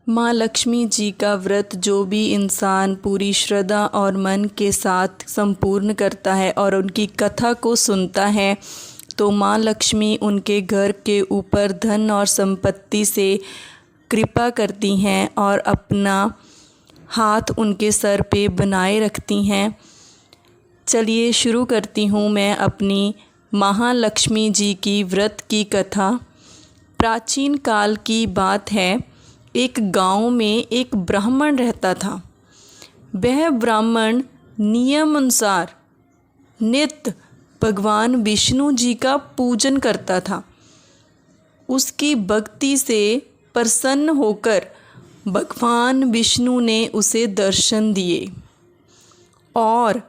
माँ लक्ष्मी जी का व्रत जो भी इंसान पूरी श्रद्धा और मन के साथ संपूर्ण करता है और उनकी कथा को सुनता है तो माँ लक्ष्मी उनके घर के ऊपर धन और संपत्ति से कृपा करती हैं और अपना हाथ उनके सर पे बनाए रखती हैं। चलिए शुरू करती हूँ मैं अपनी महालक्ष्मी जी की व्रत की कथा। प्राचीन काल की बात है, एक गांव में एक ब्राह्मण रहता था। वह ब्राह्मण नियम अनुसार नित्य भगवान विष्णु जी का पूजन करता था। उसकी भक्ति से प्रसन्न होकर भगवान विष्णु ने उसे दर्शन दिए और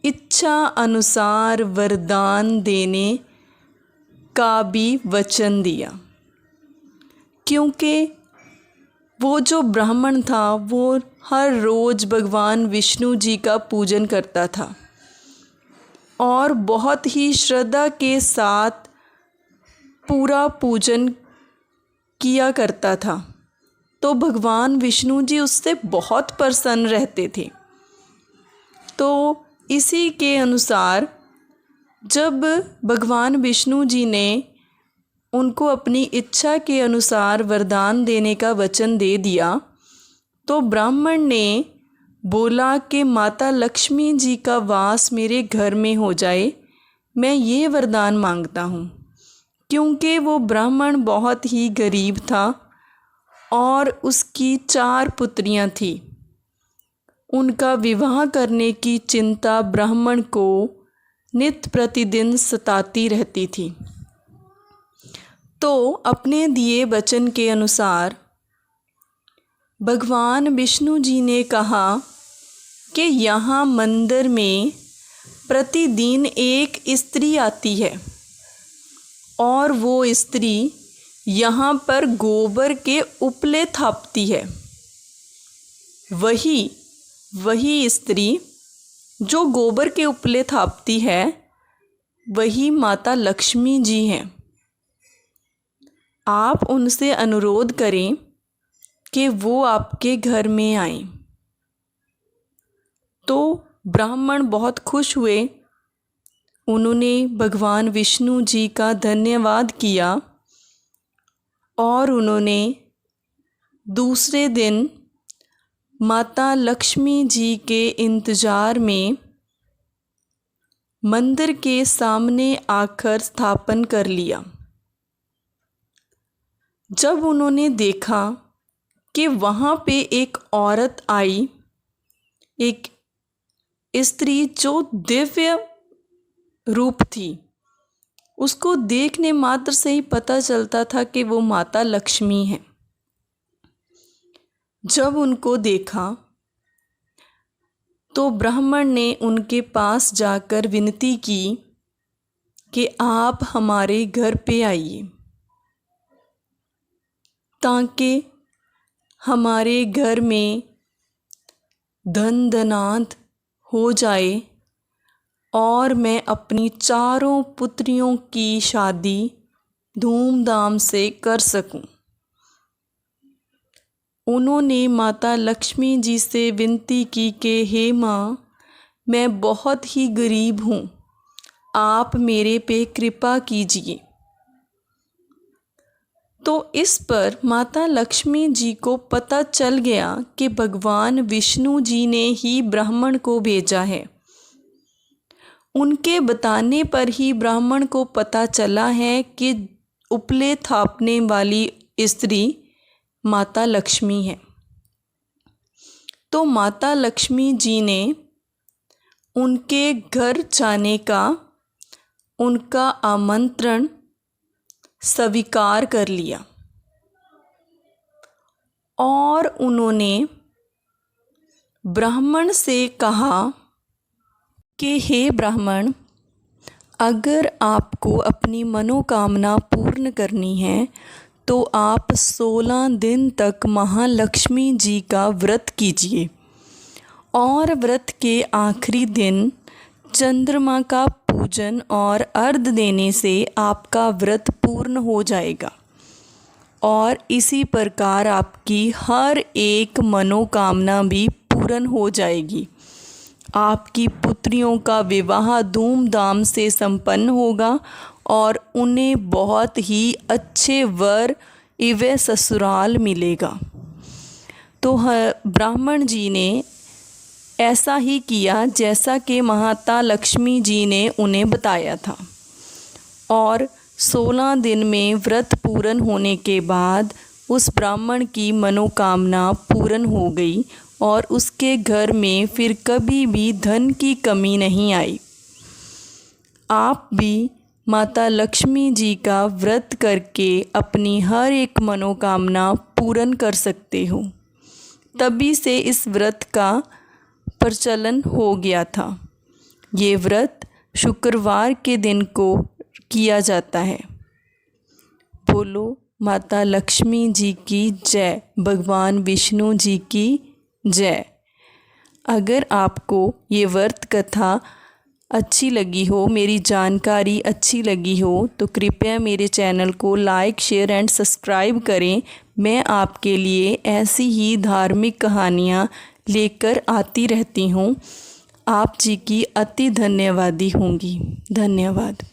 इच्छा अनुसार वरदान देने का भी वचन दिया। क्योंकि वो जो ब्राह्मण था वो हर रोज़ भगवान विष्णु जी का पूजन करता था और बहुत ही श्रद्धा के साथ पूरा पूजन किया करता था, तो भगवान विष्णु जी उससे बहुत प्रसन्न रहते थे। तो इसी के अनुसार जब भगवान विष्णु जी ने उनको अपनी इच्छा के अनुसार वरदान देने का वचन दे दिया, तो ब्राह्मण ने बोला कि माता लक्ष्मी जी का वास मेरे घर में हो जाए, मैं ये वरदान मांगता हूँ। क्योंकि वो ब्राह्मण बहुत ही गरीब था और उसकी 4 पुत्रियाँ थीं। उनका विवाह करने की चिंता ब्राह्मण को नित्य प्रतिदिन सताती रहती थी। तो अपने दिए वचन के अनुसार भगवान विष्णु जी ने कहा कि यहाँ मंदिर में प्रतिदिन एक स्त्री आती है और वो स्त्री यहाँ पर गोबर के उपले थापती है। वही स्त्री जो गोबर के उपले थापती है वही माता लक्ष्मी जी हैं। आप उनसे अनुरोध करें कि वो आपके घर में आएं। तो ब्राह्मण बहुत खुश हुए। उन्होंने भगवान विष्णु जी का धन्यवाद किया और उन्होंने दूसरे दिन माता लक्ष्मी जी के इंतज़ार में मंदिर के सामने आकर स्थापन कर लिया। जब उन्होंने देखा कि वहाँ पे एक औरत आई, एक स्त्री जो दिव्य रूप थी, उसको देखने मात्र से ही पता चलता था कि वो माता लक्ष्मी है। जब उनको देखा तो ब्राह्मण ने उनके पास जाकर विनती की कि आप हमारे घर पे आइए ताकि हमारे घर में धन धनात हो जाए और मैं अपनी 4 पुत्रियों की शादी धूमधाम से कर सकूं। उन्होंने माता लक्ष्मी जी से विनती की कि हे माँ, मैं बहुत ही गरीब हूँ, आप मेरे पे कृपा कीजिए। तो इस पर माता लक्ष्मी जी को पता चल गया कि भगवान विष्णु जी ने ही ब्राह्मण को भेजा है। उनके बताने पर ही ब्राह्मण को पता चला है कि उपले थापने वाली स्त्री माता लक्ष्मी है। तो माता लक्ष्मी जी ने उनके घर जाने का उनका आमंत्रण स्वीकार कर लिया और उन्होंने ब्राह्मण से कहा कि हे ब्राह्मण, अगर आपको अपनी मनोकामना पूर्ण करनी है तो आप 16 दिन तक महालक्ष्मी जी का व्रत कीजिए और व्रत के आखिरी दिन चंद्रमा का पूजन और अर्घ देने से आपका व्रत पूर्ण हो जाएगा। और इसी प्रकार आपकी हर एक मनोकामना भी पूर्ण हो जाएगी। आपकी पुत्रियों का विवाह धूमधाम से संपन्न होगा और उन्हें बहुत ही अच्छे वर एवं ससुराल मिलेगा। तो ब्राह्मण जी ने ऐसा ही किया जैसा कि माता लक्ष्मी जी ने उन्हें बताया था, और 16 दिन में व्रत पूर्ण होने के बाद उस ब्राह्मण की मनोकामना पूर्ण हो गई और उसके घर में फिर कभी भी धन की कमी नहीं आई। आप भी माता लक्ष्मी जी का व्रत करके अपनी हर एक मनोकामना पूर्ण कर सकते हो। तभी से इस व्रत का प्रचलन हो गया था। ये व्रत शुक्रवार के दिन को किया जाता है। बोलो माता लक्ष्मी जी की जय, भगवान विष्णु जी की जय। अगर आपको ये व्रत कथा अच्छी लगी हो, मेरी जानकारी अच्छी लगी हो, तो कृपया मेरे चैनल को लाइक, शेयर एंड सब्सक्राइब करें। मैं आपके लिए ऐसी ही धार्मिक कहानियाँ लेकर आती रहती हूँ। आप जी की अति धन्यवादी होंगी। धन्यवाद।